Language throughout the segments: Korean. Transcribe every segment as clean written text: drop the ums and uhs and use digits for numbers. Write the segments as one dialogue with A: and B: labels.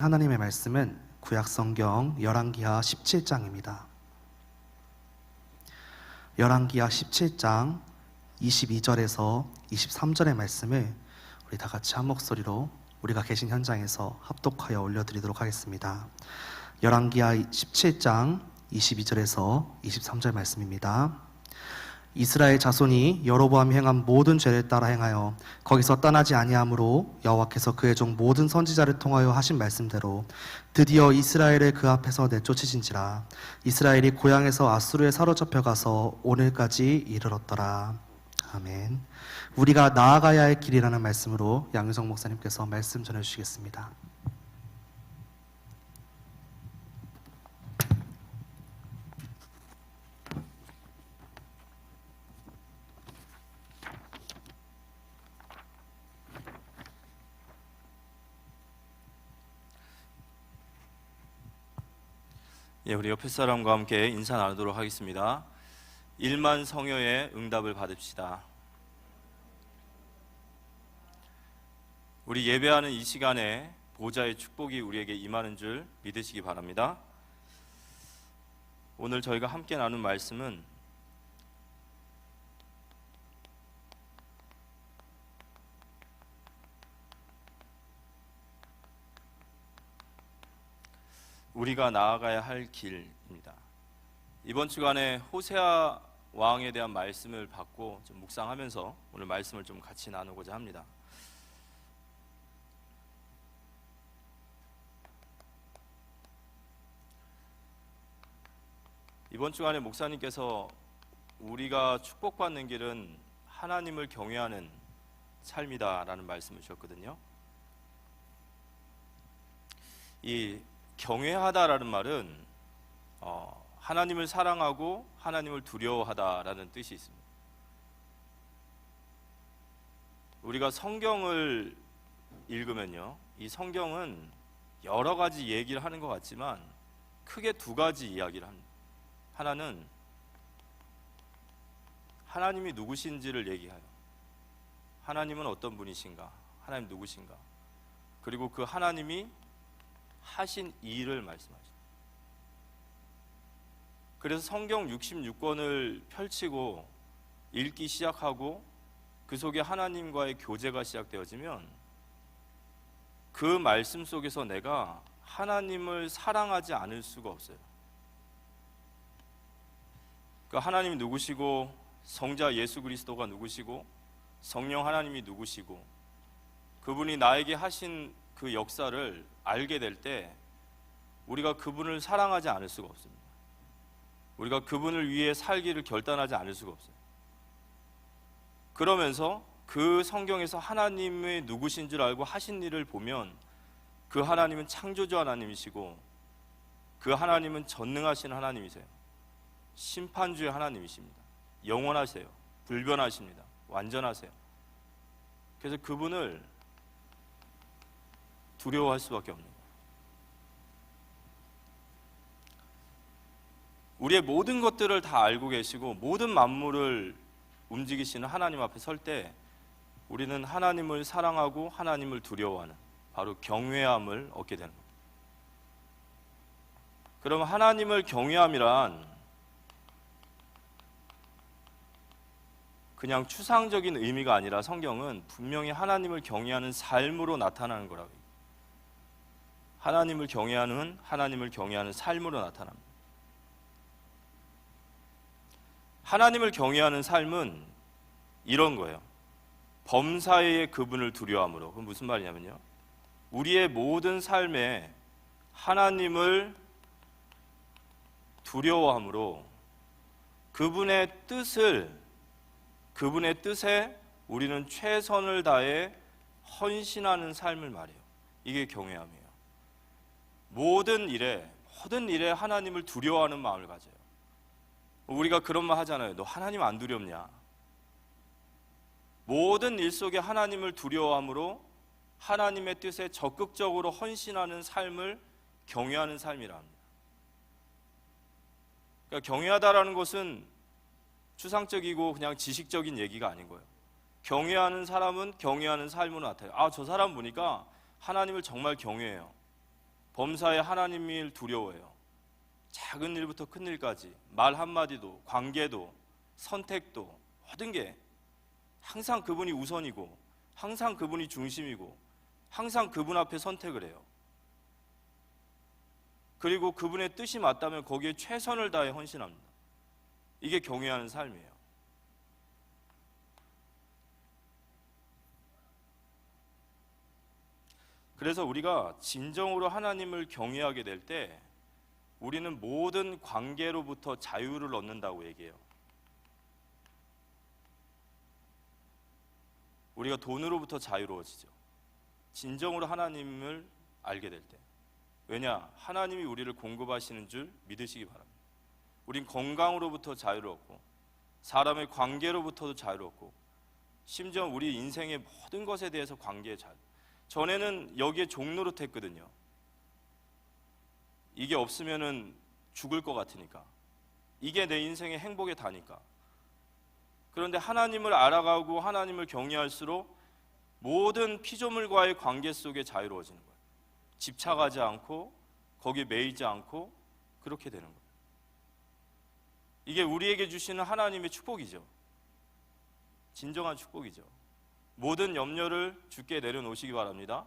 A: 하나님의 말씀은 구약성경 열왕기하 17장입니다. 열왕기하 17장 22절에서 23절의 말씀을 우리 다 같이 한 목소리로 우리가 계신 현장에서 합독하여 올려드리도록 하겠습니다. 열왕기하 17장 22절에서 23절 말씀입니다. 이스라엘 자손이 여로보암이 행한 모든 죄를 따라 행하여 거기서 떠나지 아니하므로 여호와께서 그의 종 모든 선지자를 통하여 하신 말씀대로 드디어 이스라엘을 그 앞에서 내쫓으신지라. 이스라엘이 고향에서 아수르에 사로잡혀 가서 오늘까지 이르렀더라. 아멘. 우리가 나아가야 할 길이라는 말씀으로 양유성 목사님께서 말씀 전해주시겠습니다.
B: 우리 옆에 사람과 함께 인사 나누도록 하겠습니다. 1만 성여의 응답을 받읍시다. 우리 예배하는 이 시간에 보좌의 축복이 우리에게 임하는 줄 믿으시기 바랍니다. 오늘 저희가 함께 나눈 말씀은 우리가 나아가야 할 길입니다. 이번 주간에 호세아 왕에 대한 말씀을 받고 좀 묵상하면서 오늘 말씀을 좀 같이 나누고자 합니다. 이번 주간에 목사님께서 우리가 축복받는 길은 하나님을 경외하는 삶이다라는 말씀을 주셨거든요. 이 경외하다라는 말은 하나님을 사랑하고 하나님을 두려워하다라는 뜻이 있습니다. 우리가 성경을 읽으면요, 이 성경은 여러 가지 얘기를 하는 것 같지만 크게 두 가지 이야기를 합니다. 하나는 하나님이 누구신지를 얘기해요. 하나님은 어떤 분이신가? 하나님 누구신가? 그리고 그 하나님이 하신 일을 말씀하십니다. 그래서 성경 66권을 펼치고 읽기 시작하고 그 속에 하나님과의 교제가 시작되어지면 그 말씀 속에서 내가 하나님을 사랑하지 않을 수가 없어요. 그 하나님이 누구시고, 성자 예수 그리스도가 누구시고, 성령 하나님이 누구시고, 그분이 나에게 하신 그 역사를 알게 될 때 우리가 그분을 사랑하지 않을 수가 없습니다. 우리가 그분을 위해 살기를 결단하지 않을 수가 없어요. 그러면서 그 성경에서 하나님의 누구신 줄 알고 하신 일을 보면 그 하나님은 창조주 하나님이시고 그 하나님은 전능하신 하나님이세요. 심판주의 하나님이십니다. 영원하세요. 불변하십니다. 완전하세요. 그래서 그분을 두려워할 수밖에 없는 거예요. 우리의 모든 것들을 다 알고 계시고 모든 만물을 움직이시는 하나님 앞에 설 때 우리는 하나님을 사랑하고 하나님을 두려워하는 바로 경외함을 얻게 되는 겁니다. 그럼 하나님을 경외함이란 그냥 추상적인 의미가 아니라 성경은 분명히 하나님을 경외하는 삶으로 나타나는 거라고. 하나님을 경외하는 삶으로 나타납니다. 하나님을 경외하는 삶은 이런 거예요. 범사에 그분을 두려워함으로. 그건 무슨 말이냐면요, 우리의 모든 삶에 하나님을 두려워함으로 그분의 뜻에 우리는 최선을 다해 헌신하는 삶을 말해요. 이게 경외함이에요. 모든 일에 하나님을 두려워하는 마음을 가져요. 우리가 그런 말 하잖아요. 너 하나님 안 두렵냐? 모든 일 속에 하나님을 두려워함으로 하나님의 뜻에 적극적으로 헌신하는 삶을 경외하는 삶이라 합니다. 그러니까 경외하다라는 것은 추상적이고 그냥 지식적인 얘기가 아닌 거예요. 경외하는 사람은 경외하는 삶으로 나타나요. 아, 저 사람 보니까 하나님을 정말 경외해요. 범사에 하나님을 두려워해요. 작은 일부터 큰 일까지 말 한마디도, 관계도, 선택도, 모든 게 항상 그분이 우선이고 항상 그분이 중심이고 항상 그분 앞에 선택을 해요. 그리고 그분의 뜻이 맞다면 거기에 최선을 다해 헌신합니다. 이게 경외하는 삶이에요. 그래서 우리가 진정으로 하나님을 경외하게 될 때 우리는 모든 관계로부터 자유를 얻는다고 얘기해요. 우리가 돈으로부터 자유로워지죠. 진정으로 하나님을 알게 될 때. 왜냐? 하나님이 우리를 공급하시는 줄 믿으시기 바랍니다. 우린 건강으로부터 자유를 얻고 사람의 관계로부터도 자유를 얻고 심지어 우리 인생의 모든 것에 대해서 관계의 자유. 전에는 여기에 종노릇했거든요. 이게 없으면은 죽을 것 같으니까. 이게 내 인생의 행복의 다니까. 그런데 하나님을 알아가고 하나님을 경외할수록 모든 피조물과의 관계 속에 자유로워지는 거예요. 집착하지 않고 거기에 매이지 않고 그렇게 되는 거예요. 이게 우리에게 주시는 하나님의 축복이죠. 진정한 축복이죠. 모든 염려를 주께 내려놓으시기 바랍니다.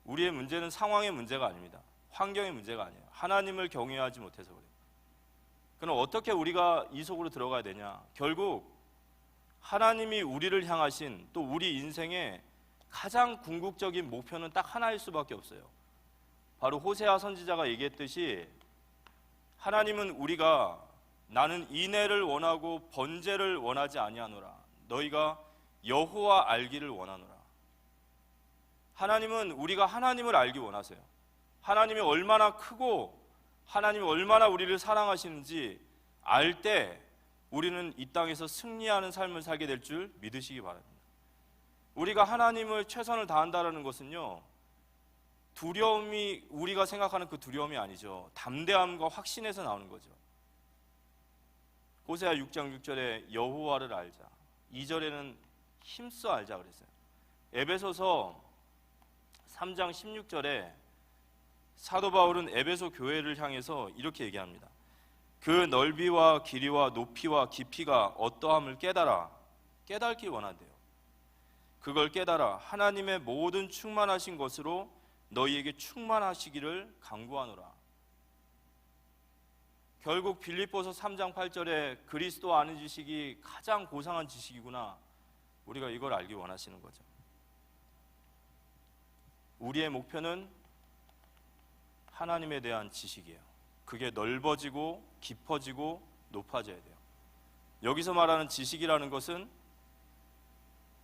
B: 우리의 문제는 상황의 문제가 아닙니다. 환경의 문제가 아니에요. 하나님을 경외하지 못해서 그래요. 그럼 어떻게 우리가 이 속으로 들어가야 되냐? 결국 하나님이 우리를 향하신 또 우리 인생의 가장 궁극적인 목표는 딱 하나일 수밖에 없어요. 바로 호세아 선지자가 얘기했듯이 하나님은 우리가 나는 인애를 원하고 번제를 원하지 아니하노라. 너희가 여호와 알기를 원하노라. 하나님은 우리가 하나님을 알기 원하세요. 하나님이 얼마나 크고 하나님이 얼마나 우리를 사랑하시는지 알 때 우리는 이 땅에서 승리하는 삶을 살게 될 줄 믿으시기 바랍니다. 우리가 하나님을 최선을 다한다는 것은요, 두려움이 우리가 생각하는 그 두려움이 아니죠. 담대함과 확신에서 나오는 거죠. 호세아 6장 6절에 여호와를 알자, 2절에는 힘써 알자 그랬어요. 에베소서 3장 16절에 사도 바울은 에베소 교회를 향해서 이렇게 얘기합니다. 그 넓이와 길이와 높이와 깊이가 어떠함을 깨닫기 원한대요. 그걸 깨달아 하나님의 모든 충만하신 것으로 너희에게 충만하시기를 간구하노라. 결국 빌립보서 3장 8절에 그리스도 아는 지식이 가장 고상한 지식이구나, 우리가 이걸 알기 원하시는 거죠. 우리의 목표는 하나님에 대한 지식이에요. 그게 넓어지고 깊어지고 높아져야 돼요. 여기서 말하는 지식이라는 것은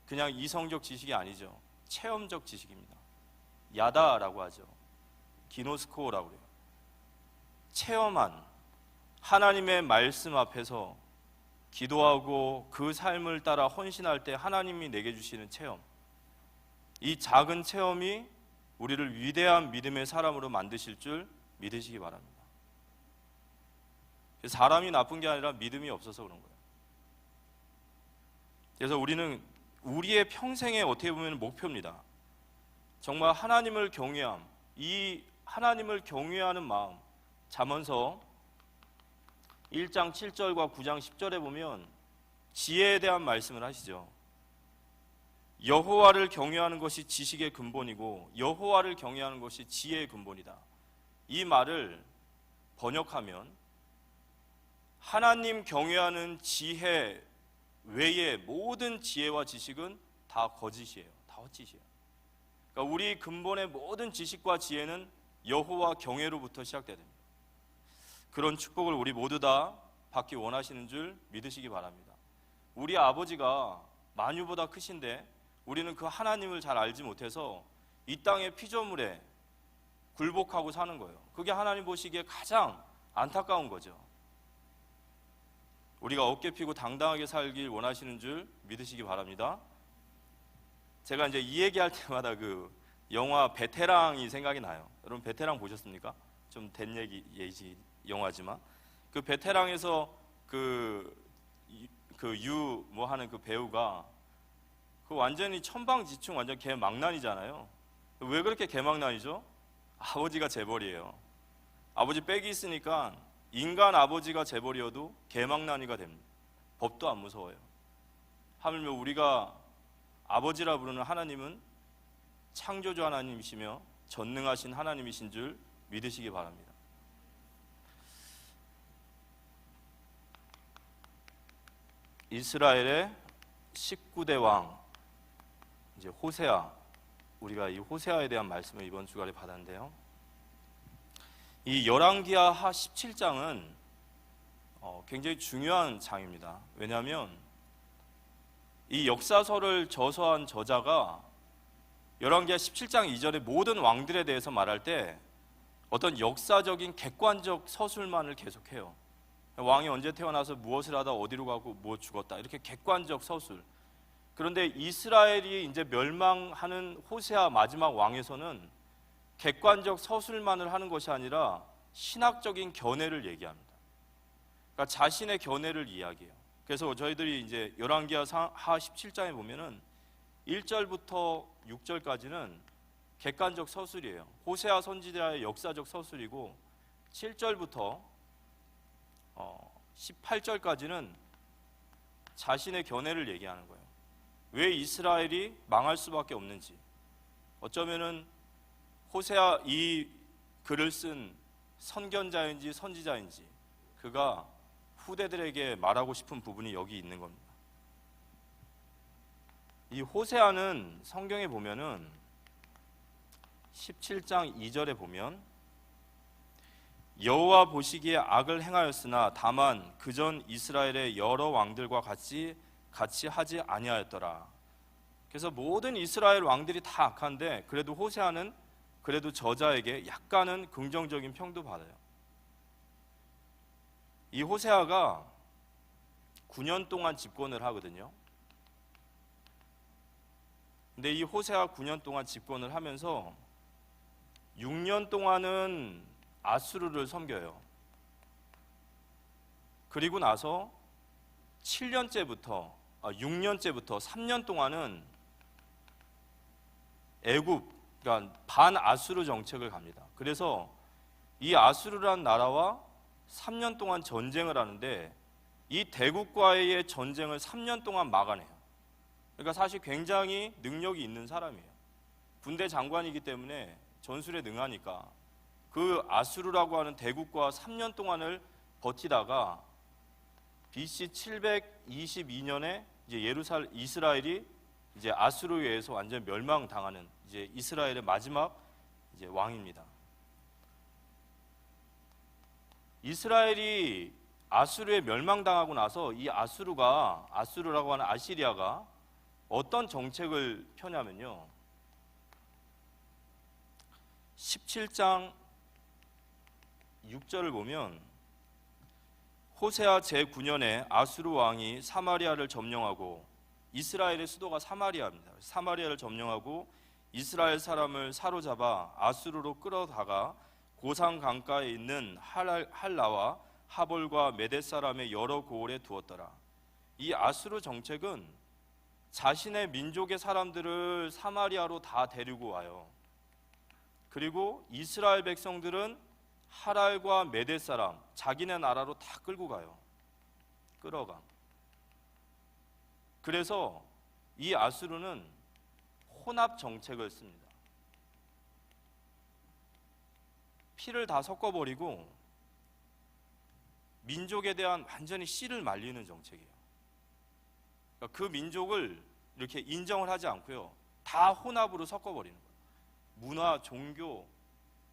B: 그냥 이성적 지식이 아니죠. 체험적 지식입니다. 야다라고 하죠. 기노스코라고 그래요. 체험한 하나님의 말씀 앞에서 기도하고 그 삶을 따라 헌신할 때 하나님이 내게 주시는 체험, 이 작은 체험이 우리를 위대한 믿음의 사람으로 만드실 줄 믿으시기 바랍니다. 사람이 나쁜 게 아니라 믿음이 없어서 그런 거예요. 그래서 우리는 우리의 평생의 어떻게 보면 목표입니다. 정말 하나님을 경외함, 이 하나님을 경외하는 마음. 잠언서 1장 7절과 9장 10절에 보면 지혜에 대한 말씀을 하시죠. 여호와를 경외하는 것이 지식의 근본이고 여호와를 경외하는 것이 지혜의 근본이다. 이 말을 번역하면 하나님 경외하는 지혜 외의 모든 지혜와 지식은 다 거짓이에요. 다 헛짓이에요. 그러니까 우리 근본의 모든 지식과 지혜는 여호와 경외로부터 시작돼야 됩니다. 그런 축복을 우리 모두 다 받기 원하시는 줄 믿으시기 바랍니다. 우리 아버지가 만유보다 크신데 우리는 그 하나님을 잘 알지 못해서 이 땅의 피조물에 굴복하고 사는 거예요. 그게 하나님 보시기에 가장 안타까운 거죠. 우리가 어깨 피고 당당하게 살길 원하시는 줄 믿으시기 바랍니다. 제가 이제 이 얘기할 때마다 그 영화 베테랑이 생각이 나요. 여러분 베테랑 보셨습니까? 좀 된 얘기 영화지만 그 베테랑에서 유 뭐 하는 그 배우가 그 완전히 천방지축 완전 개망난이잖아요. 왜 그렇게 개망난이죠? 아버지가 재벌이에요. 아버지 빽이 있으니까 인간 아버지가 재벌이어도 개망난이가 됩니다. 법도 안 무서워요. 하물며 우리가 아버지라 부르는 하나님은 창조주 하나님이시며 전능하신 하나님이신 줄 믿으시기 바랍니다. 이스라엘의 19대 왕 이제 호세아, 우리가 이 호세아에 대한 말씀을 이번 주간에 받았는데요. 이 열왕기하 하 17장은 굉장히 중요한 장입니다. 왜냐하면 이 역사서를 저서한 저자가 열왕기하 17장 이전의 모든 왕들에 대해서 말할 때 어떤 역사적인 객관적 서술만을 계속해요. 왕이 언제 태어나서 무엇을 하다 어디로 가고 무엇 죽었다, 이렇게 객관적 서술. 그런데 이스라엘이 이제 멸망하는 호세아 마지막 왕에서는 객관적 서술만을 하는 것이 아니라 신학적인 견해를 얘기합니다. 그러니까 자신의 견해를 이야기해요. 그래서 저희들이 이제 열왕기하 하 17장에 보면은 1절부터 6절까지는 객관적 서술이에요. 호세아 선지자의 역사적 서술이고 7절부터 18절까지는 자신의 견해를 얘기하는 거예요. 왜 이스라엘이 망할 수밖에 없는지, 어쩌면은 호세아 이 글을 쓴 선견자인지 선지자인지 그가 후대들에게 말하고 싶은 부분이 여기 있는 겁니다. 이 호세아는 성경에 보면은 17장 2절에 보면 여호와 보시기에 악을 행하였으나 다만 그전 이스라엘의 여러 왕들과 같이 하지 아니하였더라. 그래서 모든 이스라엘 왕들이 다 악한데 그래도 호세아는 그래도 저자에게 약간은 긍정적인 평도 받아요. 이 호세아가 9년 동안 집권을 하거든요. 근데 이 호세아 9년 동안 집권을 하면서 6년 동안은 아수르를 섬겨요. 그리고 나서 6년째부터 3년 동안은 애굽, 그러니까 반아수르 정책을 갑니다. 그래서 이 아수르란 나라와 3년 동안 전쟁을 하는데 이 대국과의 전쟁을 3년 동안 막아내요. 그러니까 사실 굉장히 능력이 있는 사람이에요. 군대 장관이기 때문에 전술에 능하니까 그 아수르라고 하는 대국과 3년 동안을 버티다가 BC 722년에 이제 이스라엘이 이제 아수르에 의해서 완전 멸망당하는 이제 이스라엘의 마지막 이제 왕입니다. 이스라엘이 아수르에 멸망당하고 나서 이 아수르라고 하는 아시리아가 어떤 정책을 펴냐면요, 17장 6절을 보면 호세아 제9년에 아수르 왕이 사마리아를 점령하고, 이스라엘의 수도가 사마리아입니다. 사마리아를 점령하고 이스라엘 사람을 사로잡아 아수르로 끌어다가 고산 강가에 있는 할라와 하볼과 메댓 사람의 여러 고을에 두었더라. 이 아수르 정책은 자신의 민족의 사람들을 사마리아로 다 데리고 와요. 그리고 이스라엘 백성들은 하랄과 메댓 사람, 자기네 나라로 다 끌고 가요. 끌어가. 그래서 이 아수르는 혼합 정책을 씁니다. 피를 다 섞어버리고 민족에 대한 완전히 씨를 말리는 정책이에요. 그러니까 그 민족을 이렇게 인정을 하지 않고요, 다 혼합으로 섞어버리는 거예요. 문화, 종교,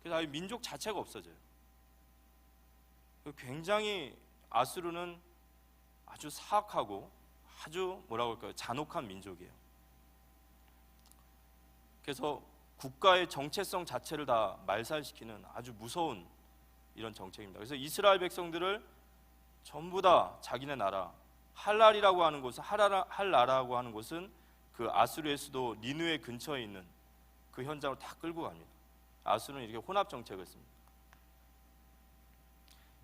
B: 그래서 아예 민족 자체가 없어져요. 굉장히 아수르는 아주 사악하고 아주 뭐라고 할까요, 잔혹한 민족이에요. 그래서 국가의 정체성 자체를 다 말살시키는 아주 무서운 이런 정책입니다. 그래서 이스라엘 백성들을 전부 다 자기네 나라, 할랄이라고 하는 곳은, 할라라고 하는 곳은 그 아수르의 수도 니느웨 근처에 있는 그 현장으로 다 끌고 갑니다. 아수르는 이렇게 혼합 정책을 씁니다.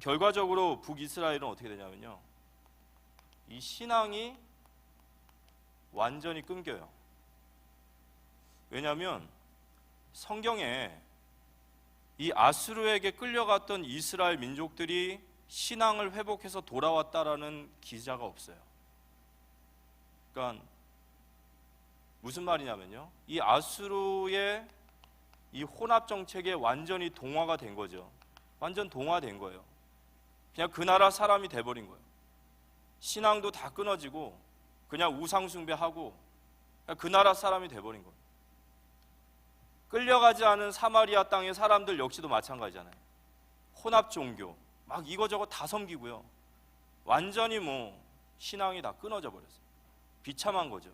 B: 결과적으로 북이스라엘은 어떻게 되냐면요, 이 신앙이 완전히 끊겨요. 왜냐하면 성경에 이 아수르에게 끌려갔던 이스라엘 민족들이 신앙을 회복해서 돌아왔다라는 기자가 없어요. 그러니까 무슨 말이냐면요, 이 아수르의 이 혼합 정책에 완전히 동화가 된 거죠. 완전 동화된 거예요. 그냥 그 나라 사람이 돼버린 거예요. 신앙도 다 끊어지고 그냥 우상 숭배하고 그냥 그 나라 사람이 돼버린 거예요. 끌려가지 않은 사마리아 땅의 사람들 역시도 마찬가지잖아요. 혼합 종교 막 이거저거 다 섬기고요. 완전히 뭐 신앙이 다 끊어져 버렸어요. 비참한 거죠.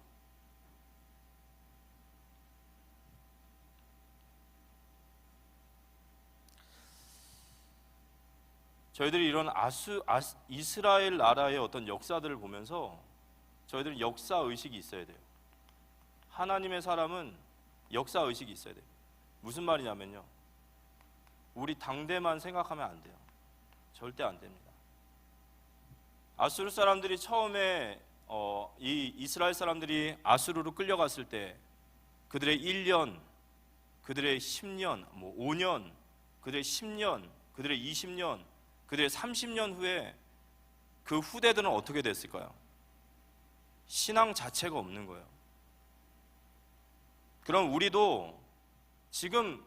B: 저희들이 이런 이스라엘 나라의 어떤 역사들을 보면서 저희들은 역사 의식이 있어야 돼요. 하나님의 사람은 역사 의식이 있어야 돼요. 무슨 말이냐면요, 우리 당대만 생각하면 안 돼요. 절대 안 됩니다. 아수르 사람들이 처음에 이 이스라엘 사람들이 아수르로 끌려갔을 때 그들의 1년, 그들의 10년, 5년, 그들의 10년, 그들의 20년, 그들의 30년 후에 그 후대들은 어떻게 됐을까요? 신앙 자체가 없는 거예요. 그럼 우리도 지금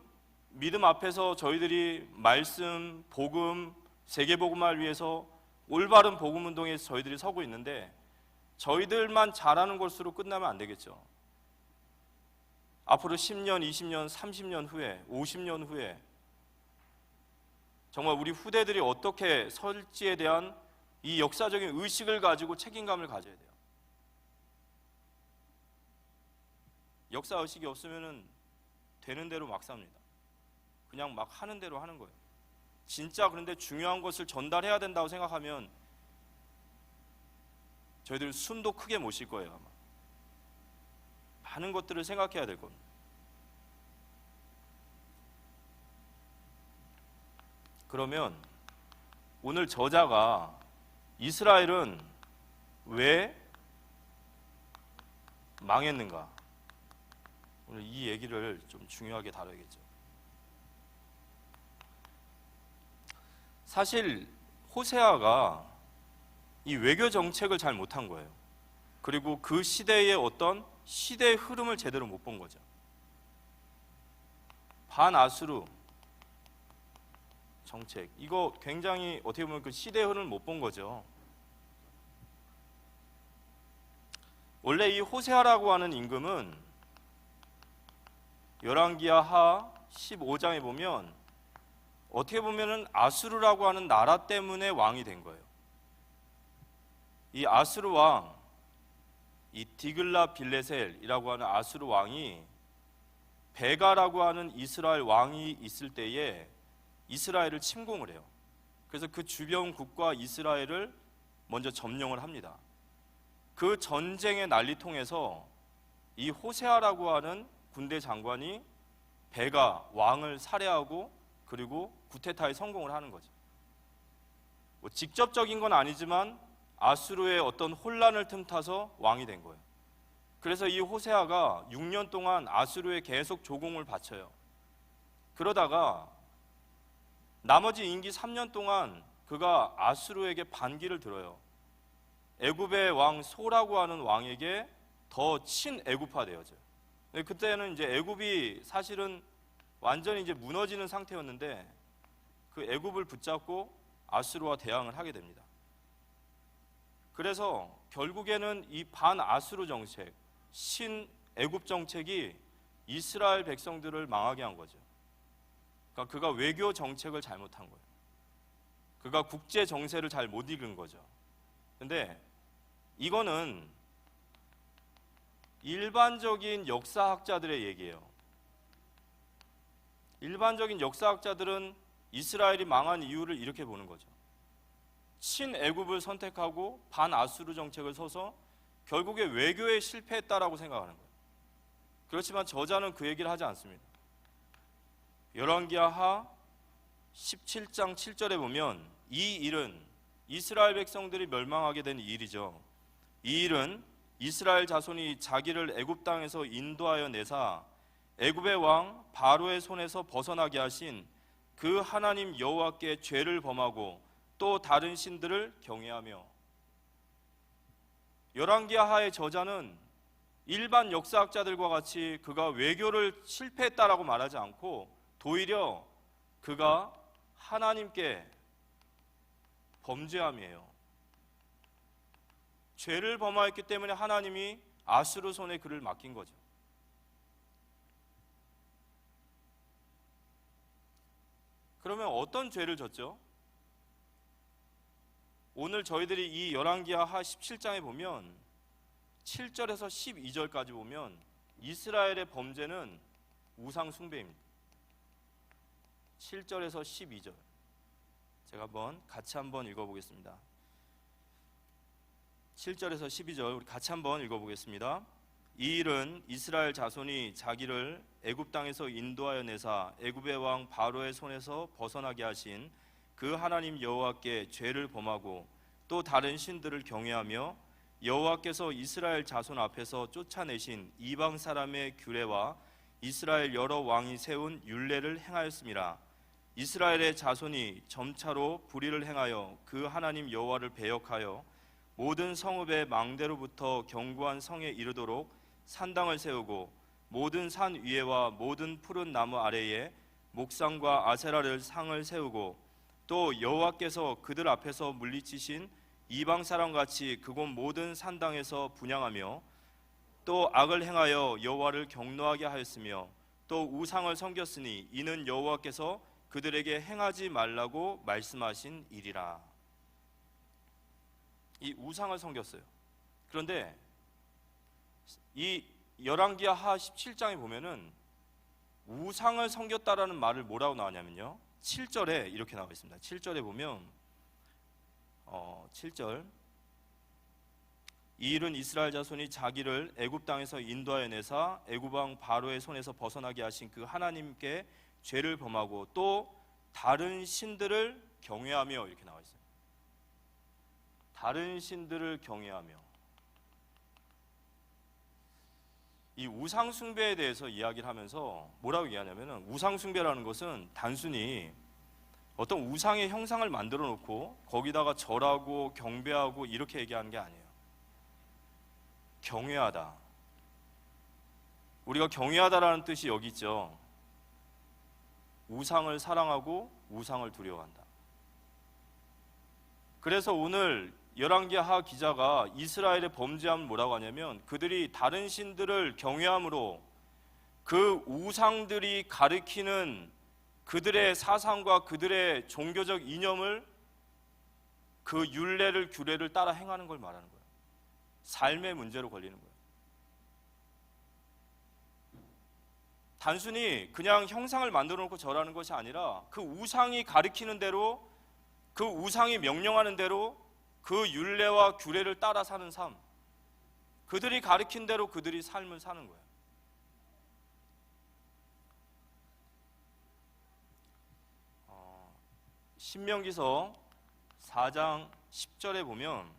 B: 믿음 앞에서 저희들이 말씀, 복음, 세계복음화를 위해서 올바른 복음 운동에 저희들이 서고 있는데 저희들만 잘하는 것으로 끝나면 안 되겠죠. 앞으로 10년, 20년, 30년 후에, 50년 후에 정말 우리 후대들이 어떻게 설지에 대한 이 역사적인 의식을 가지고 책임감을 가져야 돼요. 역사 의식이 없으면 되는 대로 막 삽니다. 그냥 막 하는 대로 하는 거예요. 진짜 그런데 중요한 것을 전달해야 된다고 생각하면 저희들 숨도 크게 못 쉴 거예요. 아마 많은 것들을 생각해야 될 겁니다. 그러면 오늘 저자가 이스라엘은 왜 망했는가? 오늘 이 얘기를 좀 중요하게 다뤄야겠죠. 사실 호세아가 이 외교 정책을 잘 못한 거예요. 그리고 그 시대의 어떤 시대의 흐름을 제대로 못 본 거죠. 반아수르 정책, 이거 굉장히 어떻게 보면 그 시대의 흐름을 못 본 거죠. 원래 이 호세아라고 하는 임금은 열왕기하 하 15장에 보면 어떻게 보면은 아수르라고 하는 나라 때문에 왕이 된 거예요. 이 아수르 왕, 이 디글라 빌레셀이라고 하는 아수르 왕이 베가라고 하는 이스라엘 왕이 있을 때에 이스라엘을 침공을 해요. 그래서 그 주변 국가 이스라엘을 먼저 점령을 합니다. 그 전쟁의 난리통에서 이 호세아라고 하는 군대 장관이 베가 왕을 살해하고 그리고 구테타에 성공을 하는 거죠. 뭐 직접적인 건 아니지만 아수르의 어떤 혼란을 틈타서 왕이 된 거예요. 그래서 이 호세아가 6년 동안 아수르에 계속 조공을 바쳐요. 그러다가 나머지 임기 3년 동안 그가 아수르에게 반기를 들어요. 애굽의 왕 소라고 하는 왕에게 더 친애굽화되어져요. 그때는 이제 애굽이 사실은 완전히 이제 무너지는 상태였는데 그 애굽을 붙잡고 아수르와 대항을 하게 됩니다. 그래서 결국에는 이 반아수르 정책, 신애굽 정책이 이스라엘 백성들을 망하게 한 거죠. 그러니까 그가 외교 정책을 잘못한 거예요. 그가 국제 정세를 잘 못 읽은 거죠. 근데 이거는 일반적인 역사학자들의 얘기예요. 일반적인 역사학자들은 이스라엘이 망한 이유를 이렇게 보는 거죠. 친애굽을 선택하고 반아수르 정책을 서서 결국에 외교에 실패했다라고 생각하는 거예요. 그렇지만 저자는 그 얘기를 하지 않습니다. 열왕기하 하 17장 7절에 보면 이 일은 이스라엘 백성들이 멸망하게 된 일이죠. 이 일은 이스라엘 자손이 자기를 애굽 땅에서 인도하여 내사 애굽의 왕 바로의 손에서 벗어나게 하신 그 하나님 여호와께 죄를 범하고 또 다른 신들을 경외하며. 열왕기하의 저자는 일반 역사학자들과 같이 그가 외교를 실패했다라고 말하지 않고 도리어 그가 하나님께 범죄함이에요. 죄를 범하였기 때문에 하나님이 아수르 손에 그를 맡긴 거죠. 그러면 어떤 죄를 졌죠? 오늘 저희들이 이 열왕기하 17장에 보면 7절에서 12절까지 보면 이스라엘의 범죄는 우상 숭배입니다. 7절에서 12절 제가 같이 한번 읽어보겠습니다. 7절에서 12절 우리 같이 한번 읽어보겠습니다. 이 일은 이스라엘 자손이 자기를 애굽 땅에서 인도하여 내사 애굽의 왕 바로의 손에서 벗어나게 하신 그 하나님 여호와께 죄를 범하고 또 다른 신들을 경외하며 여호와께서 이스라엘 자손 앞에서 쫓아내신 이방 사람의 규례와 이스라엘 여러 왕이 세운 율례를 행하였음이라. 이스라엘의 자손이 점차로 불의를 행하여 그 하나님 여호와를 배역하여 모든 성읍의 망대로부터 견고한 성에 이르도록 산당을 세우고 모든 산 위에와 모든 푸른 나무 아래에 목상과 아세라를 상을 세우고 또 여호와께서 그들 앞에서 물리치신 이방 사람같이 그곳 모든 산당에서 분향하며 또 악을 행하여 여호와를 경노하게 하였으며 또 우상을 섬겼으니 이는 여호와께서 그들에게 행하지 말라고 말씀하신 일이라. 이 우상을 섬겼어요. 그런데 이 열왕기하 17장에 보면은 우상을 섬겼다라는 말을 뭐라고 나오냐면요, 7절에 이렇게 나와 있습니다. 7절에 보면 7절 이 일은 이스라엘 자손이 자기를 애굽 땅에서 인도하여 내사 애굽 왕 바로의 손에서 벗어나게 하신 그 하나님께 죄를 범하고 또 다른 신들을 경외하며 이렇게 나와 있어요. 다른 신들을 경외하며. 이 우상 숭배에 대해서 이야기를 하면서 뭐라고 얘기하냐면은 우상 숭배라는 것은 단순히 어떤 우상의 형상을 만들어 놓고 거기다가 절하고 경배하고 이렇게 얘기하는 게 아니에요. 경외하다. 우리가 경외하다라는 뜻이 여기 있죠. 우상을 사랑하고 우상을 두려워한다. 그래서 오늘 열왕기하 기자가 이스라엘의 범죄함을 뭐라고 하냐면 그들이 다른 신들을 경외함으로 그 우상들이 가리키는 그들의 사상과 그들의 종교적 이념을, 그 율례를 규례를 따라 행하는 걸 말하는 거예요. 삶의 문제로 걸리는 거예요. 단순히 그냥 형상을 만들어 놓고 절하는 것이 아니라 그 우상이 가리키는 대로, 그 우상이 명령하는 대로 그 율례와 규례를 따라 사는 삶, 그들이 가리킨 대로 그들이 삶을 사는 거예요. 신명기서 4장 10절에 보면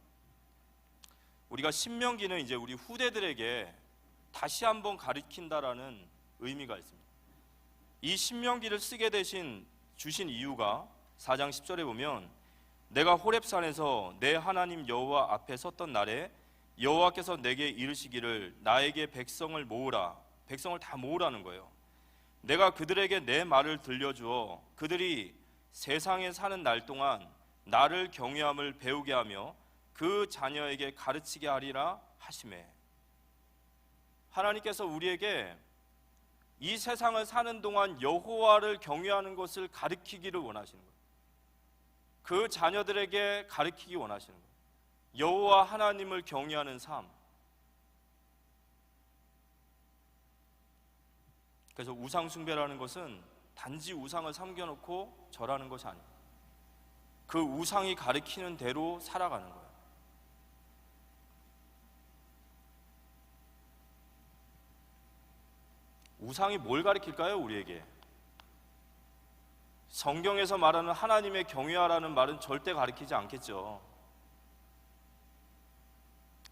B: 우리가 신명기는 이제 우리 후대들에게 다시 한번 가르친다라는 의미가 있습니다. 이 신명기를 쓰게 주신 이유가 4장 10절에 보면 내가 호렙산에서 내 하나님 여호와 앞에 섰던 날에 여호와께서 내게 이르시기를 나에게 백성을 모으라. 백성을 다 모으라는 거예요. 내가 그들에게 내 말을 들려주어 그들이 세상에 사는 날 동안 나를 경외함을 배우게 하며 그 자녀에게 가르치게 하리라 하시매. 하나님께서 우리에게 이 세상을 사는 동안 여호와를 경외하는 것을 가르치기를 원하시는 거예요. 그 자녀들에게 가르치기 원하시는 거예요. 여호와 하나님을 경외하는 삶. 그래서 우상 숭배라는 것은 단지 우상을 섬겨놓고 절하는 것이 아니에요. 그 우상이 가리키는 대로 살아가는 거예요. 우상이 뭘 가리킬까요? 우리에게 성경에서 말하는 하나님의 경외하라는 말은 절대 가리키지 않겠죠.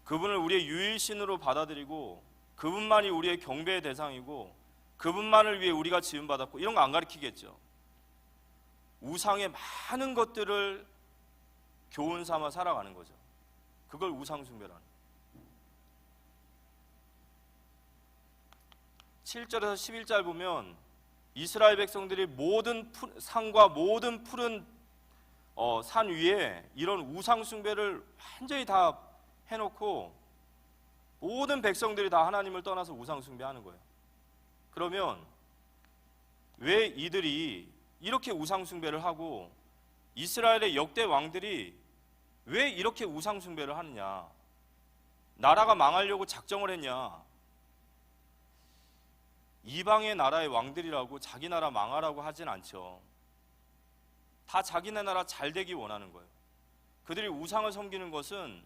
B: 그분을 우리의 유일신으로 받아들이고 그분만이 우리의 경배의 대상이고 그분만을 위해 우리가 지음받았고 이런 거 안 가르치겠죠. 우상의 많은 것들을 교훈 삼아 살아가는 거죠. 그걸 우상 숭배라는 거예요. 7절에서 11절 보면 이스라엘 백성들이 모든 산과 모든 푸른 산 위에 이런 우상 숭배를 완전히 다 해놓고 모든 백성들이 다 하나님을 떠나서 우상 숭배하는 거예요. 그러면 왜 이들이 이렇게 우상 숭배를 하고 이스라엘의 역대 왕들이 왜 이렇게 우상 숭배를 하느냐? 나라가 망하려고 작정을 했냐? 이방의 나라의 왕들이라고 자기 나라 망하라고 하진 않죠. 다 자기네 나라 잘 되기 원하는 거예요. 그들이 우상을 섬기는 것은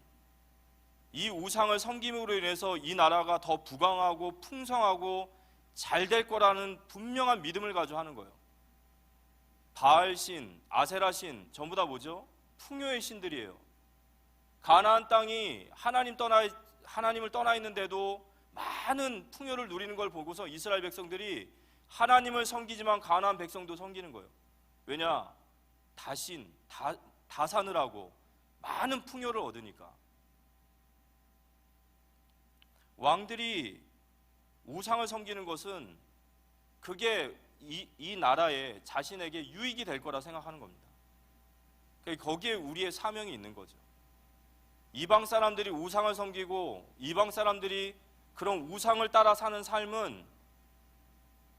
B: 이 우상을 섬김으로 인해서 이 나라가 더 부강하고 풍성하고 잘 될 거라는 분명한 믿음을 가지고 하는 거예요. 바알신, 아세라신 전부 다 뭐죠? 풍요의 신들이에요. 가나안 땅이 하나님을 떠나 있는데도 많은 풍요를 누리는 걸 보고서 이스라엘 백성들이 하나님을 섬기지만 가나안 백성도 섬기는 거예요. 왜냐? 다산을 하고 많은 풍요를 얻으니까. 왕들이 우상을 섬기는 것은 그게 이 나라에 자신에게 유익이 될 거라 생각하는 겁니다. 거기에 우리의 사명이 있는 거죠. 이방 사람들이 우상을 섬기고 이방 사람들이 그런 우상을 따라 사는 삶은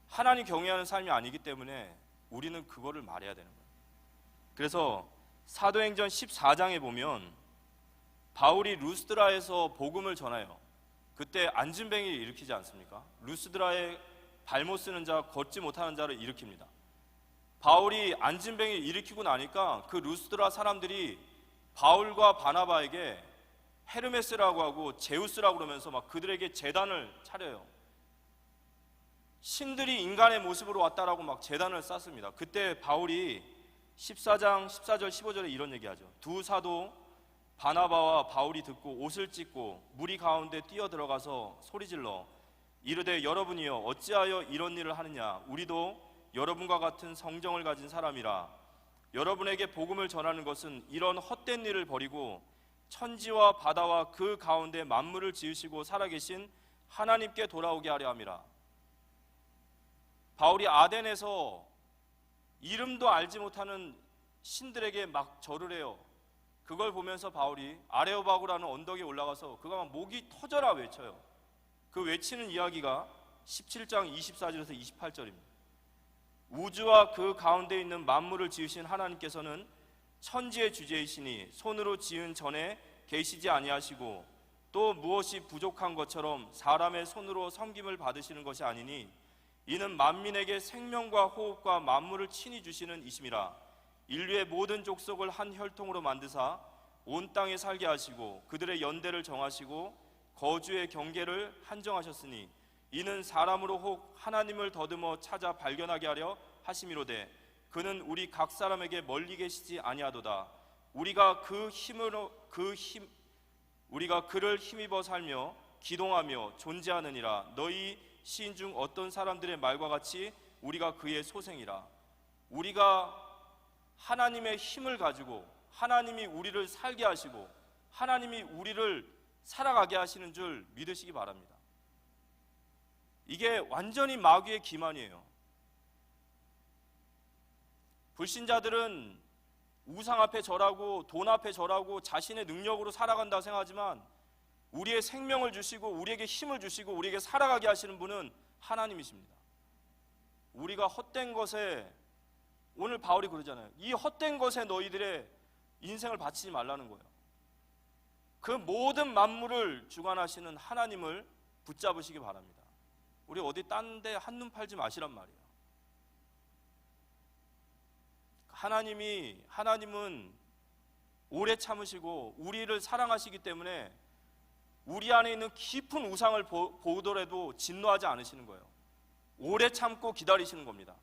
B: 하나님 경외하는 삶이 아니기 때문에 우리는 그거를 말해야 되는 거예요. 그래서 사도행전 14장에 보면 바울이 루스드라에서 복음을 전해요. 그때 안진뱅이를 일으키지 않습니까? 루스드라에 발 못 쓰는 자, 걷지 못하는 자를 일으킵니다. 바울이 안진뱅이를 일으키고 나니까 그 루스드라 사람들이 바울과 바나바에게 헤르메스라고 하고 제우스라고 그러면서 막 그들에게 제단을 차려요. 신들이 인간의 모습으로 왔다라고 막 제단을 쌓습니다. 그때 바울이 14장 14절 15절에 이런 얘기하죠. 두 사도 바나바와 바울이 듣고 옷을 찢고 무리 가운데 뛰어들어가서 소리질러 이르되 여러분이여 어찌하여 이런 일을 하느냐? 우리도 여러분과 같은 성정을 가진 사람이라. 여러분에게 복음을 전하는 것은 이런 헛된 일을 버리고 천지와 바다와 그 가운데 만물을 지으시고 살아계신 하나님께 돌아오게 하려 함이라. 바울이 아덴에서 이름도 알지 못하는 신들에게 막 절을 해요. 그걸 보면서 바울이 아레오바고라는 언덕에 올라가서 그가 막 목이 터져라 외쳐요. 그 외치는 이야기가 17장 24절에서 28절입니다. 우주와 그 가운데 있는 만물을 지으신 하나님께서는 천지의 주제이시니 손으로 지은 전에 계시지 아니하시고 또 무엇이 부족한 것처럼 사람의 손으로 섬김을 받으시는 것이 아니니 이는 만민에게 생명과 호흡과 만물을 친히 주시는 이심이라. 인류의 모든 족속을 한 혈통으로 만드사 온 땅에 살게 하시고 그들의 연대를 정하시고 거주의 경계를 한정하셨으니 이는 사람으로 혹 하나님을 더듬어 찾아 발견하게 하려 하심이로되 그는 우리 각 사람에게 멀리 계시지 아니하도다. 우리가 그를 힘입어 살며 기동하며 존재하느니라. 너희 시인 중 어떤 사람들의 말과 같이 우리가 그의 소생이라. 우리가 하나님의 힘을 가지고 하나님이 우리를 살게 하시고 하나님이 우리를 살아가게 하시는 줄 믿으시기 바랍니다. 이게 완전히 마귀의 기만이에요. 불신자들은 우상 앞에 절하고 돈 앞에 절하고 자신의 능력으로 살아간다 생각하지만 우리의 생명을 주시고 우리에게 힘을 주시고 우리에게 살아가게 하시는 분은 하나님이십니다. 우리가 헛된 것에, 오늘 바울이 그러잖아요. 이 헛된 것에 너희들의 인생을 바치지 말라는 거예요. 그 모든 만물을 주관하시는 하나님을 붙잡으시기 바랍니다. 우리 어디 딴 데 한눈 팔지 마시란 말이에요. 하나님은 오래 참으시고 우리를 사랑하시기 때문에 우리 안에 있는 깊은 우상을 보더라도 진노하지 않으시는 거예요. 오래 참고 기다리시는 겁니다.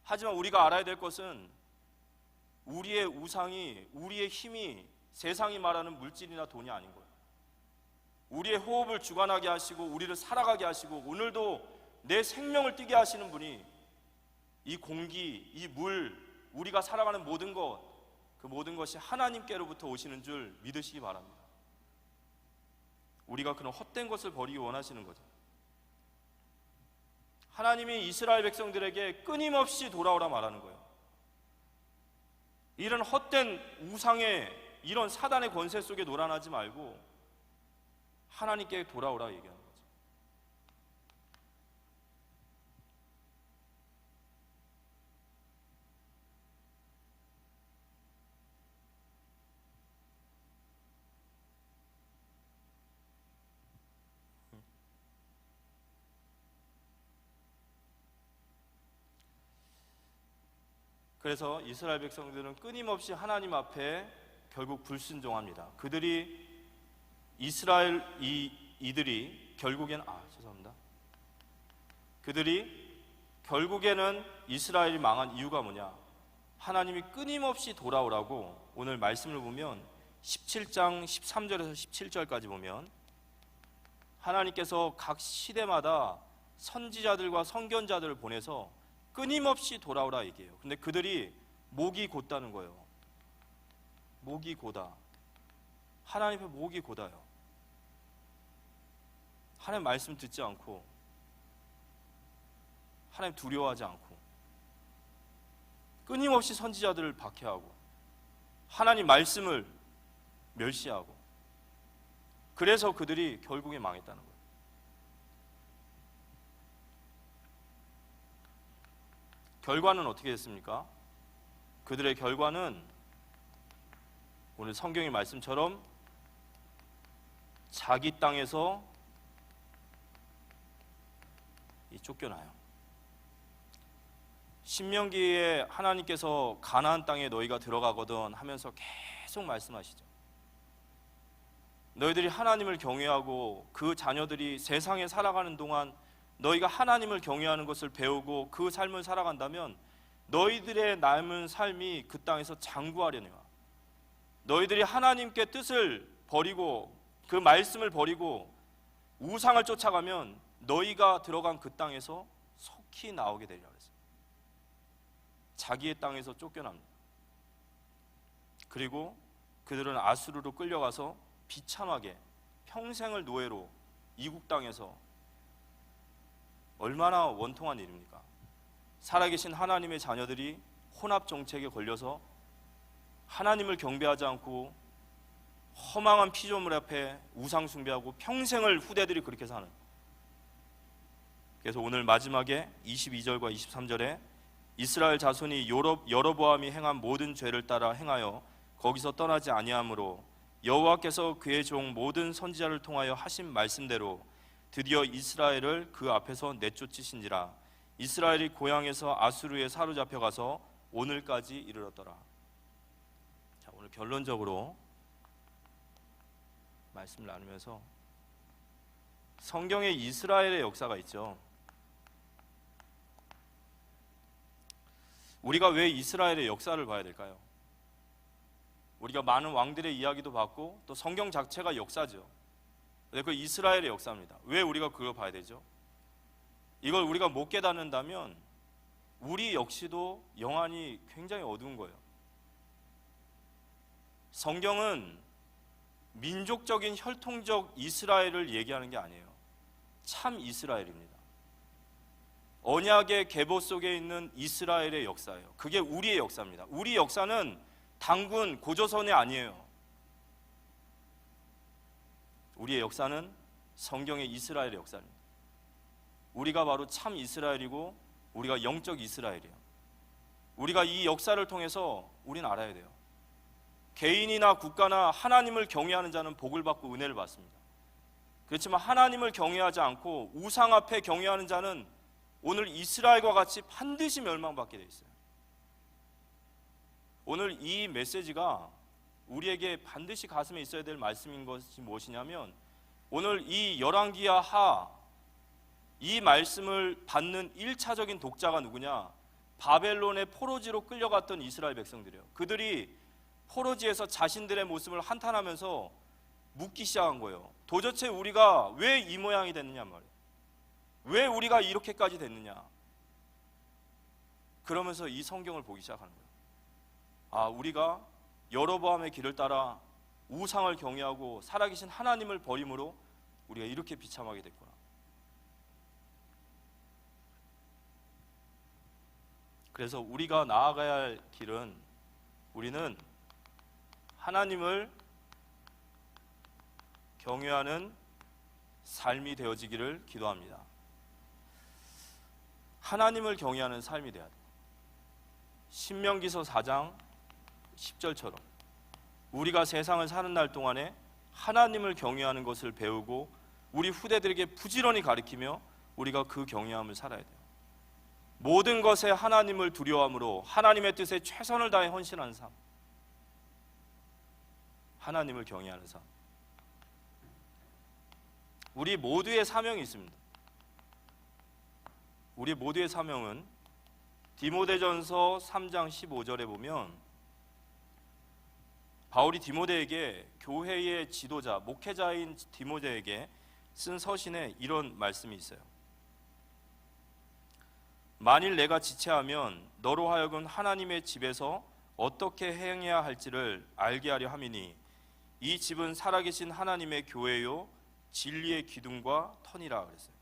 B: 하지만 우리가 알아야 될 것은 우리의 우상이, 우리의 힘이 세상이 말하는 물질이나 돈이 아닌 거예요. 우리의 호흡을 주관하게 하시고 우리를 살아가게 하시고 오늘도 내 생명을 뛰게 하시는 분이 이 공기, 이 물, 우리가 살아가는 모든 것, 그 모든 것이 하나님께로부터 오시는 줄 믿으시기 바랍니다. 우리가 그런 헛된 것을 버리기 원하시는 거죠. 하나님이 이스라엘 백성들에게 끊임없이 돌아오라 말하는 거예요. 이런 헛된 우상의 이런 사단의 권세 속에 놀아나지 말고 하나님께 돌아오라 얘기하는 거죠. 그래서 이스라엘 백성들은 끊임없이 하나님 앞에 결국 불순종합니다. 그들이 그들이 결국에는 이스라엘이 망한 이유가 뭐냐? 하나님이 끊임없이 돌아오라고 오늘 말씀을 보면 17장 13절에서 17절까지 보면 하나님께서 각 시대마다 선지자들과 선견자들을 보내서 끊임없이 돌아오라 얘기해요. 근데 그들이 목이 곧다는 거예요. 목이 고다. 하나님 앞에 목이 고다요. 하나님 말씀 듣지 않고 하나님 두려워하지 않고 끊임없이 선지자들을 박해하고 하나님 말씀을 멸시하고 그래서 그들이 결국에 망했다는 거예요. 결과는 어떻게 됐습니까? 그들의 결과는 오늘 성경의 말씀처럼 자기 땅에서 쫓겨나요. 신명기에 하나님께서 가나안 땅에 너희가 들어가거든 하면서 계속 말씀하시죠. 너희들이 하나님을 경외하고 그 자녀들이 세상에 살아가는 동안 너희가 하나님을 경외하는 것을 배우고 그 삶을 살아간다면 너희들의 남은 삶이 그 땅에서 장구하려니와 너희들이 하나님께 뜻을 버리고 그 말씀을 버리고 우상을 쫓아가면 너희가 들어간 그 땅에서 속히 나오게 되리라 그랬어요. 자기의 땅에서 쫓겨납니다. 그리고 그들은 아수르로 끌려가서 비참하게 평생을 노예로 이국 땅에서 얼마나 원통한 일입니까? 살아계신 하나님의 자녀들이 혼합 정책에 걸려서 하나님을 경배하지 않고 허망한 피조물 앞에 우상 숭배하고 평생을 후대들이 그렇게 사는. 그래서 오늘 마지막에 22절과 23절에 이스라엘 자손이 여로보암이 행한 모든 죄를 따라 행하여 거기서 떠나지 아니하므로 여호와께서 그의 종 모든 선지자를 통하여 하신 말씀대로 드디어 이스라엘을 그 앞에서 내쫓으신지라. 이스라엘이 고향에서 아수르에 사로잡혀 가서 오늘까지 이르렀더라. 자, 오늘 결론적으로 말씀을 나누면서 성경에 이스라엘의 역사가 있죠. 우리가 왜 이스라엘의 역사를 봐야 될까요? 우리가 많은 왕들의 이야기도 봤고 또 성경 자체가 역사죠. 그 이스라엘의 역사입니다. 왜 우리가 그걸 봐야 되죠? 이걸 우리가 못 깨닫는다면 우리 역시도 영안이 굉장히 어두운 거예요. 성경은 민족적인 혈통적 이스라엘을 얘기하는 게 아니에요. 참 이스라엘입니다. 언약의 계보 속에 있는 이스라엘의 역사예요. 그게 우리의 역사입니다. 우리 역사는 단군 고조선이 아니에요. 우리의 역사는 성경의 이스라엘의 역사입니다. 우리가 바로 참 이스라엘이고 우리가 영적 이스라엘이에요. 우리가 이 역사를 통해서 우리는 알아야 돼요. 개인이나 국가나 하나님을 경외하는 자는 복을 받고 은혜를 받습니다. 그렇지만 하나님을 경외하지 않고 우상 앞에 경외하는 자는 오늘 이스라엘과 같이 반드시 멸망받게 되어 있어요. 오늘 이 메시지가 우리에게 반드시 가슴에 있어야 될 말씀인 것이 무엇이냐면 오늘 이 열왕기야 하 이 말씀을 받는 1차적인 독자가 누구냐? 바벨론의 포로지로 끌려갔던 이스라엘 백성들이에요. 그들이 포로지에서 자신들의 모습을 한탄하면서 묻기 시작한 거예요. 도대체 우리가 왜 이 모양이 됐느냐 말이에요. 왜 우리가 이렇게까지 됐느냐? 그러면서 이 성경을 보기 시작하는 거예요. 아, 우리가 여로보암의 길을 따라 우상을 경외하고 살아계신 하나님을 버림으로 우리가 이렇게 비참하게 됐구나. 그래서 우리가 나아가야 할 길은, 우리는 하나님을 경외하는 삶이 되어지기를 기도합니다. 하나님을 경외하는 삶이 돼야 돼요. 신명기서 4장 10절처럼 우리가 세상을 사는 날 동안에 하나님을 경외하는 것을 배우고 우리 후대들에게 부지런히 가르치며 우리가 그 경외함을 살아야 돼요. 모든 것에 하나님을 두려워함으로 하나님의 뜻에 최선을 다해 헌신하는 삶, 하나님을 경외하는 삶. 우리 모두의 사명이 있습니다. 우리 모두의 사명은 디모데전서 3장 15절에 보면 바울이 디모데에게, 교회의 지도자, 목회자인 디모데에게 쓴 서신에 이런 말씀이 있어요. 만일 내가 지체하면 너로 하여금 하나님의 집에서 어떻게 행해야 할지를 알게 하려 함이니 이 집은 살아계신 하나님의 교회요 진리의 기둥과 터니라 그랬어요.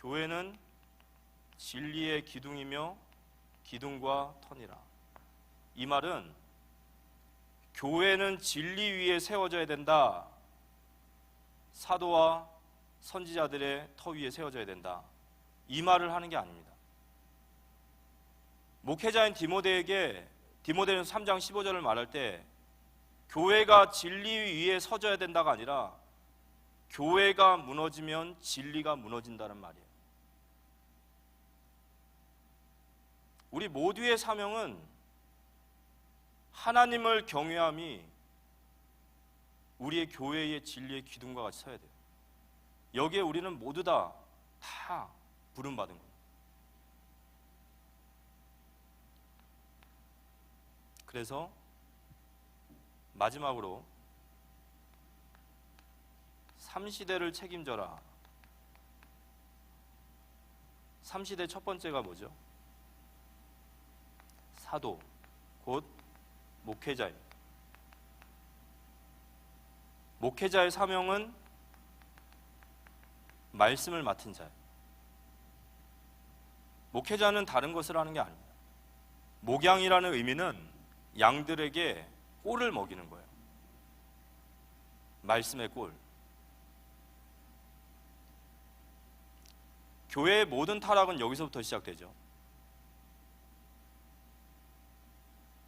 B: 교회는 진리의 기둥이며 기둥과 터니라. 이 말은 교회는 진리 위에 세워져야 된다. 사도와 선지자들의 터 위에 세워져야 된다. 이 말을 하는 게 아닙니다. 목회자인 디모데에게 디모데는 3장 15절을 말할 때 교회가 진리 위에 서져야 된다가 아니라 교회가 무너지면 진리가 무너진다는 말이에요. 우리 모두의 사명은 하나님을 경외함이 우리의 교회의 진리의 기둥과 같이 서야 돼요. 여기에 우리는 모두 다 부름받은 거예요. 그래서 마지막으로 3시대를 책임져라. 3시대 첫 번째가 뭐죠? 사도, 곧 목회자입니다. 목회자의 사명은 말씀을 맡은 자예요. 목회자는 다른 것을 하는 게 아닙니다. 목양이라는 의미는 양들에게 꼴을 먹이는 거예요. 말씀의 꼴. 교회의 모든 타락은 여기서부터 시작되죠.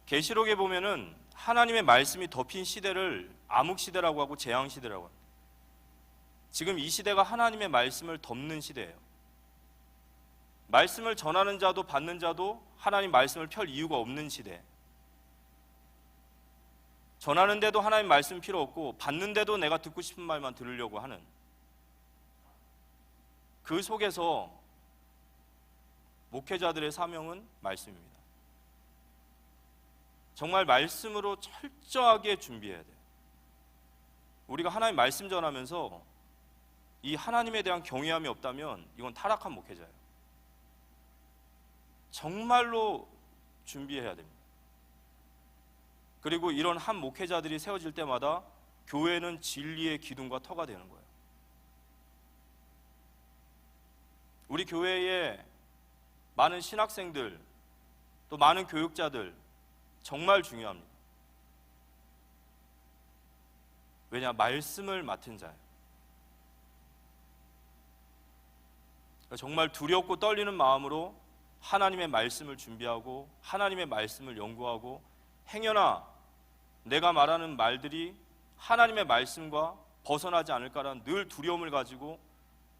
B: 계시록에 보면은 하나님의 말씀이 덮인 시대를 암흑시대라고 하고 재앙시대라고 합니다. 지금 이 시대가 하나님의 말씀을 덮는 시대예요. 말씀을 전하는 자도 받는 자도 하나님 말씀을 펼 이유가 없는 시대. 전하는데도 하나님 말씀 필요 없고 받는데도 내가 듣고 싶은 말만 들으려고 하는 그 속에서 목회자들의 사명은 말씀입니다. 정말 말씀으로 철저하게 준비해야 돼요. 우리가 하나님 말씀 전하면서 이 하나님에 대한 경외함이 없다면 이건 타락한 목회자예요. 정말로 준비해야 됩니다. 그리고 이런 한 목회자들이 세워질 때마다 교회는 진리의 기둥과 터가 되는 거예요. 우리 교회에 많은 신학생들, 또 많은 교육자들 정말 중요합니다. 왜냐? 말씀을 맡은 자예요. 정말 두렵고 떨리는 마음으로 하나님의 말씀을 준비하고 하나님의 말씀을 연구하고 행여나 내가 말하는 말들이 하나님의 말씀과 벗어나지 않을까라는 늘 두려움을 가지고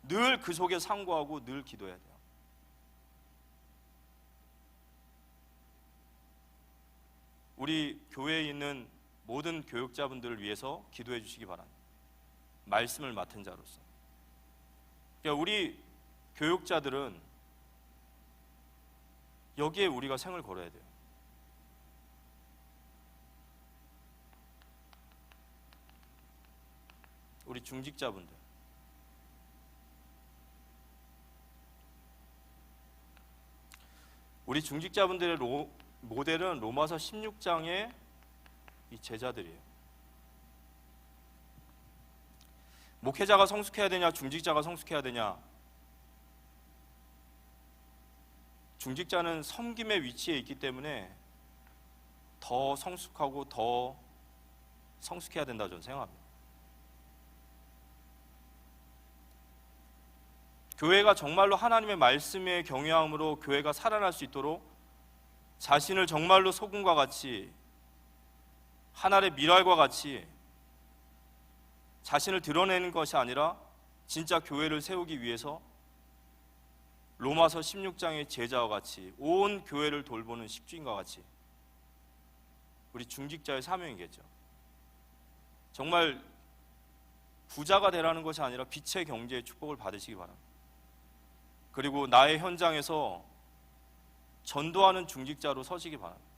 B: 늘 그 속에 상고하고 늘 기도해야 돼요. 우리 교회에 있는 모든 교육자분들을 위해서 기도해 주시기 바랍니다. 말씀을 맡은 자로서. 그러니까 우리 교육자들은 여기에 우리가 생을 걸어야 돼요. 우리 중직자분들, 우리 중직자분들의 모델은 로마서 16장의 이 제자들이에요. 목회자가 성숙해야 되냐, 중직자가 성숙해야 되냐? 중직자는 섬김의 위치에 있기 때문에 더 성숙하고 더 성숙해야 된다고 저는 생각합니다. 교회가 정말로 하나님의 말씀에 경외함으로 교회가 살아날 수 있도록 자신을 정말로 소금과 같이 한 알의 밀알과 같이 자신을 드러내는 것이 아니라 진짜 교회를 세우기 위해서 로마서 16장의 제자와 같이 온 교회를 돌보는 식주인과 같이 우리 중직자의 사명이겠죠. 정말 부자가 되라는 것이 아니라 빛의 경제의 축복을 받으시기 바랍니다. 그리고 나의 현장에서 전도하는 중직자로 서시기 바랍니다.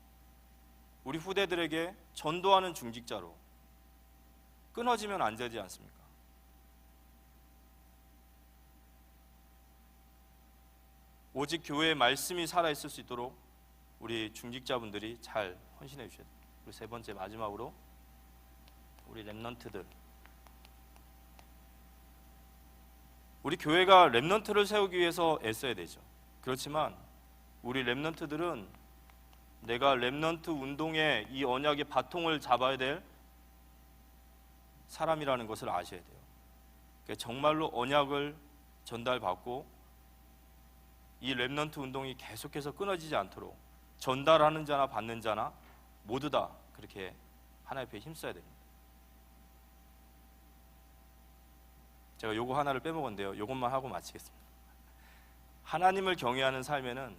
B: 우리 후대들에게 전도하는 중직자로 끊어지면 안 되지 않습니까? 오직 교회의 말씀이 살아있을 수 있도록 우리 중직자분들이 잘 헌신해 주셔야 돼요. 그리고 세 번째 마지막으로 우리 렘넌트들, 우리 교회가 렘넌트를 세우기 위해서 애써야 되죠. 그렇지만 우리 렘넌트들은 내가 렘넌트 운동의 이 언약의 바통을 잡아야 될 사람이라는 것을 아셔야 돼요. 그러니까 정말로 언약을 전달받고 이 렘넌트 운동이 계속해서 끊어지지 않도록 전달하는 자나 받는 자나 모두 다 그렇게 하나님 앞에 힘써야 됩니다. 제가 요거 하나를 빼먹었는데요. 요것만 하고 마치겠습니다. 하나님을 경외하는 삶에는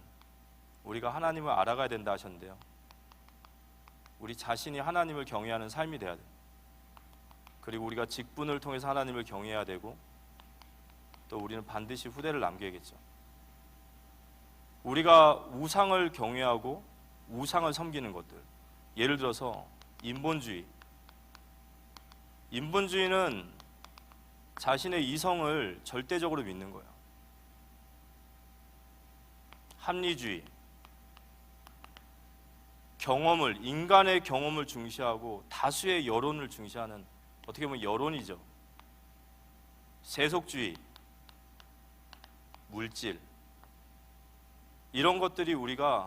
B: 우리가 하나님을 알아가야 된다 하셨는데요. 우리 자신이 하나님을 경외하는 삶이 돼야 돼요. 그리고 우리가 직분을 통해서 하나님을 경외해야 되고 또 우리는 반드시 후대를 남겨야겠죠. 우리가 우상을 경외하고 우상을 섬기는 것들, 예를 들어서 인본주의는 자신의 이성을 절대적으로 믿는 거예요. 합리주의, 인간의 경험을 중시하고 다수의 여론을 중시하는, 어떻게 보면 여론이죠. 세속주의, 물질, 이런 것들이 우리가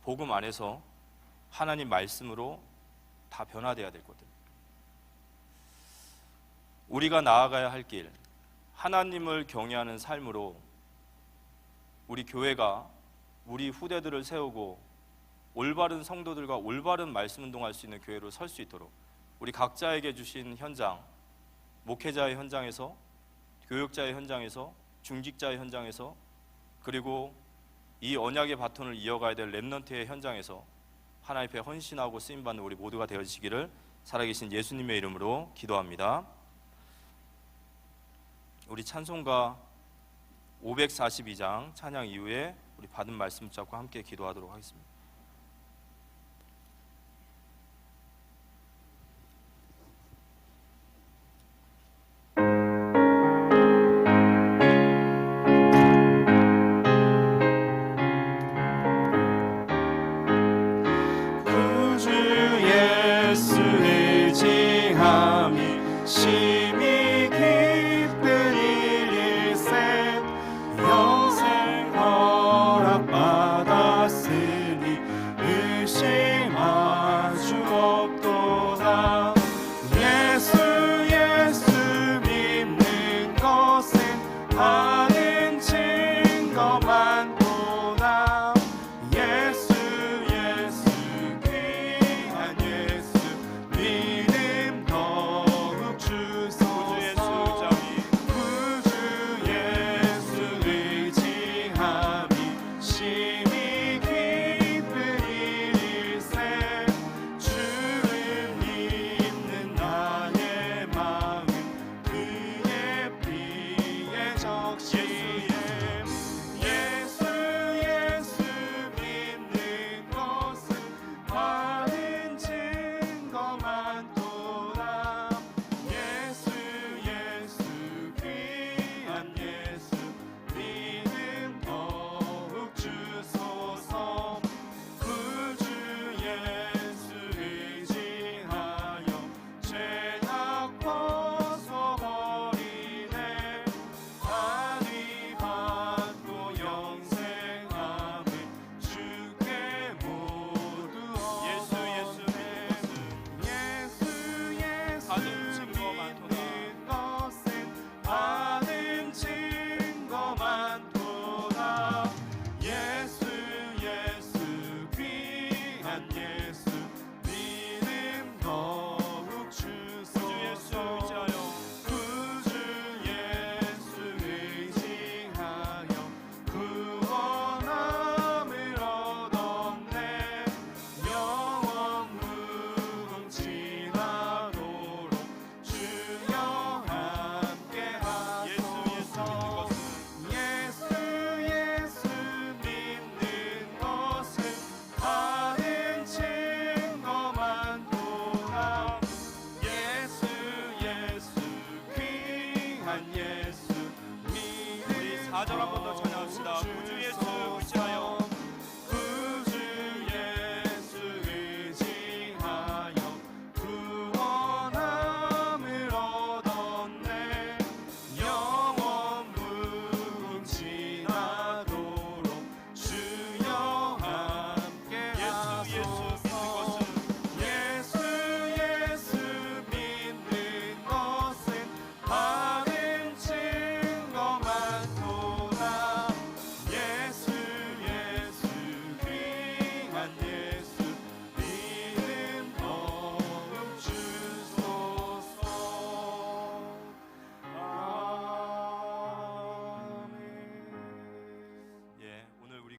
B: 복음 안에서 하나님 말씀으로 다 변화돼야 될 것들. 우리가 나아가야 할 길, 하나님을 경외하는 삶으로 우리 교회가 우리 후대들을 세우고 올바른 성도들과 올바른 말씀 운동할 수 있는 교회로 설 수 있도록 우리 각자에게 주신 현장, 목회자의 현장에서, 교육자의 현장에서, 중직자의 현장에서, 그리고 이 언약의 바톤을 이어가야 될 렘넌트의 현장에서 하나님 앞에 헌신하고 쓰임받는 우리 모두가 되어지기를 살아계신 예수님의 이름으로 기도합니다. 우리 찬송가 542장 찬양 이후에 우리 받은 말씀 잡고 함께 기도하도록 하겠습니다.
C: 심히 기쁜 일일세 영생 허락받았으니 의심할 수 없도다. 예수 믿는 것은 하는 증거만 보다. 예수 귀한 예수 믿음 더욱 주소서. 구주 예수 의지함이